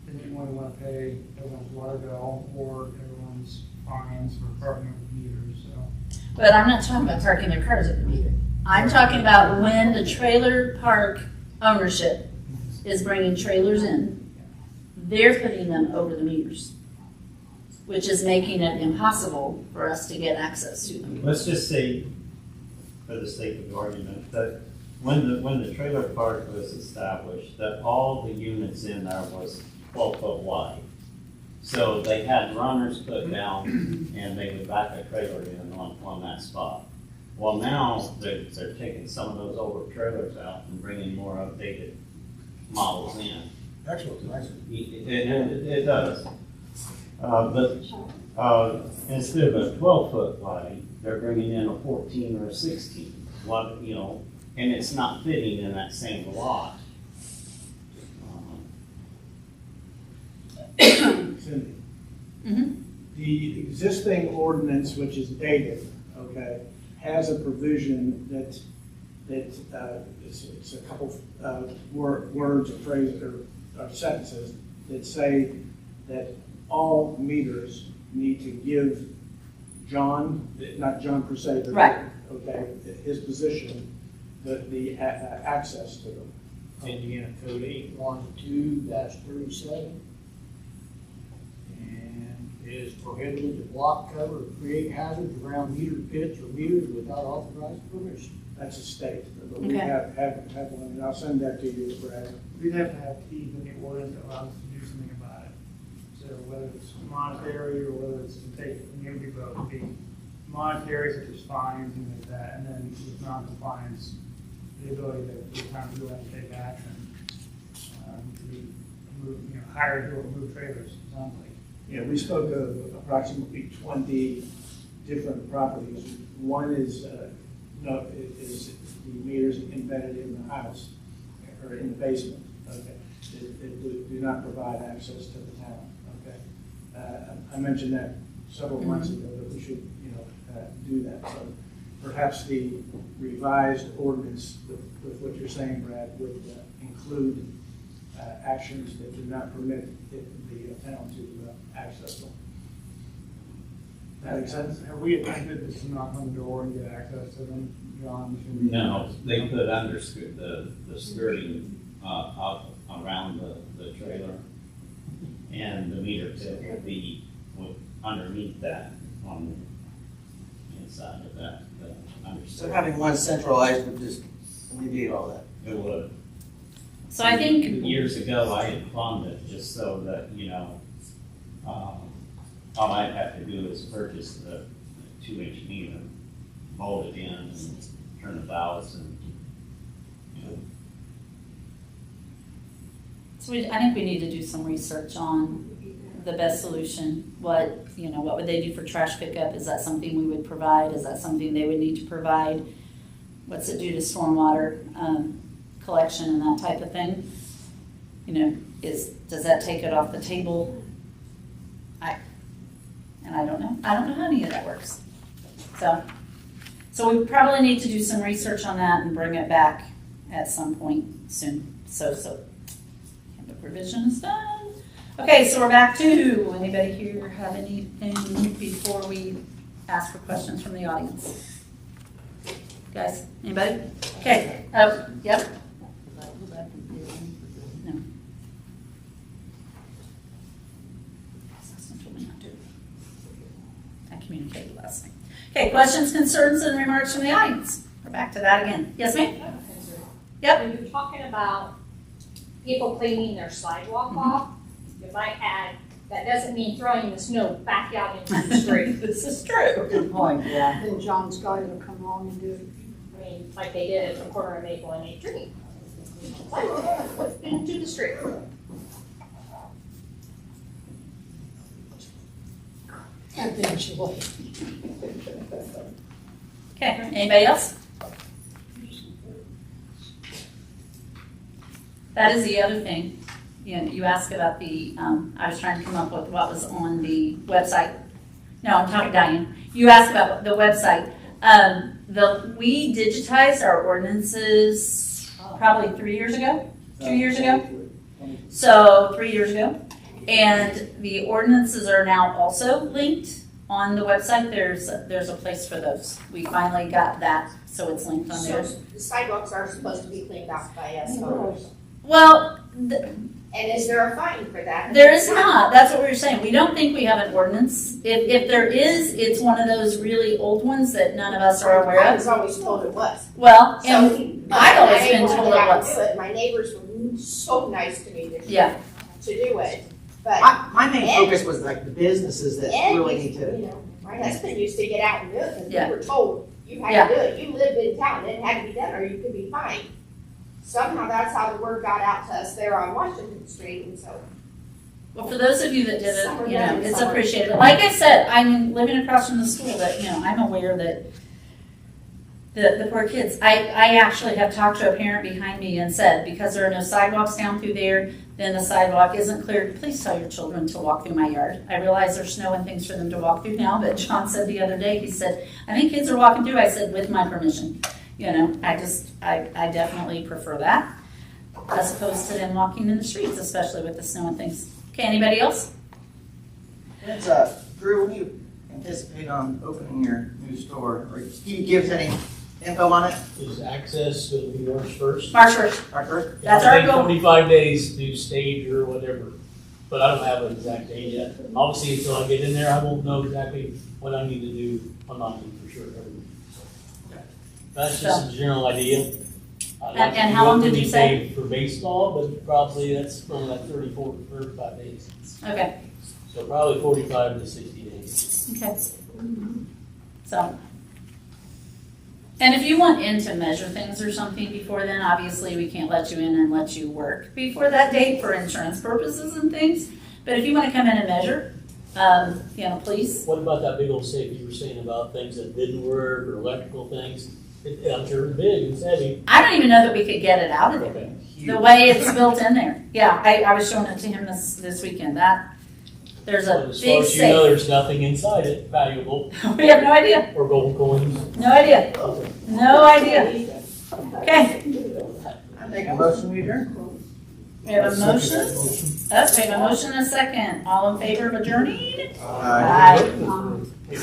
doesn't really want to pay everyone's water bill or everyone's fines for parking over meters, so. But I'm not talking about parking their cars at the meter. I'm talking about when the trailer park ownership is bringing trailers in, they're putting them over the meters, which is making it impossible for us to get access to them. Let's just say, for the sake of the argument, that when the trailer park was established, that all the units in there was 12 foot wide. So they had runners put down and they would back a trailer in on that spot. Well, now they're taking some of those older trailers out and bringing more updated models in. Actually, it's nicer. It does. But instead of a 12-foot wide, they're bringing in a 14 or a 16. What, you know, and it's not fitting in that same lot. Cindy. Mhm. The existing ordinance, which is dated, okay, has a provision that it's a couple words or phrases or sentences that say that all meters need to give John, not John per se, but Right. okay, his position, the access to them. Indiana Code 812-37. And it is prohibited to block, cover, or create hazards around metered pits or meters without authorized permission. That's a state, but we Okay. have one, and I'll send that to you, Brad. We'd have to have keys in the ordinance that allows us to do something about it. So whether it's monetary or whether it's to take it from you, but it would be monetary such as fines and like that, and then with non-compliance, the ability to kind of go and take action. To be moved, hired to remove trailers, it sounds like. Yeah, we spoke of approximately 20 different properties. One is, is the meters embedded in the house or in the basement, okay? That do not provide access to the town, okay? I mentioned that several months ago that we should, do that. So perhaps the revised ordinance with what you're saying, Brad, would include actions that do not permit the town to access them. That makes sense? Have we attempted to knock on the door and get access to them, John? Should we- No, they put the skirting up around the trailer, and the meter pit would be underneath that on the inside of that. So having one centralized would just alleviate all that. It would. So I think, Years ago, I had plumbed it just so that, all I'd have to do is purchase the 2-inch meter, mold it in, and turn the valves, and, so I think we need to do some research on the best solution. What would they do for trash pickup? Is that something we would provide? Is that something they would need to provide? What's it do to stormwater collection and that type of thing? Does that take it off the table? I don't know. I don't know how any of that works. So we probably need to do some research on that and bring it back at some point soon. So the provision is done. Okay, so we're back to, anybody here have anything before we ask for questions from the audience? Guys, anybody? Okay, yep. No. Assistant told me not to. I communicated last night. Okay, questions, concerns, and remarks from the audience. We're back to that again. Yes, ma'am? Yep. When you're talking about people cleaning their sidewalk off, you might add, that doesn't mean throwing the snow back out into the street. This is true. Good point, yeah. Then John's guy will come along and do it. I mean, like they did at the corner of Maple and 8th Street. Like, into the street. Eventually. Okay, anybody else? That is the other thing. You asked about the, I was trying to come up with what was on the website. No, I'm talking to Diane. You asked about the website. We digitized our ordinances probably 3 years ago, 2 years ago. So 3 years ago. And the ordinances are now also linked on the website. There's a place for those. We finally got that, so it's linked on there. So the sidewalks are supposed to be cleaned off by us owners. Well, And is there a fine for that? there is not. That's what we were saying. We don't think we have an ordinance. If there is, it's one of those really old ones that none of us are aware I of. was always told it was. Well, So, and I've always been told it was. do it. My neighbors were so nice to me this Yeah. year to do it, but. My main focus was like the businesses that And really you- need to. My husband used to get out and do it, and Yeah. we were told, You had to do it. You lived in town. It had to be done or you could be fined. Somehow that's how the word got out to us there on Washington Street, and so. Well, for those of you that did it, you know, it's appreciated. Like I said, I'm living across from the school, that, you know, I'm aware that the poor kids, I actually have talked to a parent behind me and said, because there are no sidewalks down through there, then the sidewalk isn't cleared, please tell your children to walk through my yard. I realize there's snow and things for them to walk through now, but John said the other day, he said, I think kids are walking through. I said, with my permission. You know, I definitely prefer that, as opposed to them walking in the streets, especially with the snow and things. Okay, anybody else? It's, Drew, when you anticipate on opening your new store, or can you give us any info on it? Is access going to be March 1st? March 1st. March 1st? That's our goal. 45 days to stage or whatever, but I don't have an exact date yet. Obviously, until I get in there, I won't know exactly what I need to do. I'm not doing for sure. That's just a general idea. I'd like And to how do long did you opening say? day for baseball, but probably that's from like 34 to 35 days. Okay, So probably 45 to 60 days. okay. So, and if you want in to measure things or something before then, obviously we can't let you in and let you work before that date for insurance purposes and things. But if you want to come in and measure, you know, please. What about that big old safe you were saying about things that didn't work or electrical things? I'm sure it's big, it's heavy. I don't even know that we could get it out of there. Okay. The way it's built in there. Yeah, I was showing it to him this weekend. There's a As far big as you know, safe. there's nothing inside it valuable We have no idea. or gold coins. No idea. Okay. No idea. Okay. I make a motion, we adjourn. We have a motion. We have a motion and a second. All in favor of adjourning? Aye. Aye.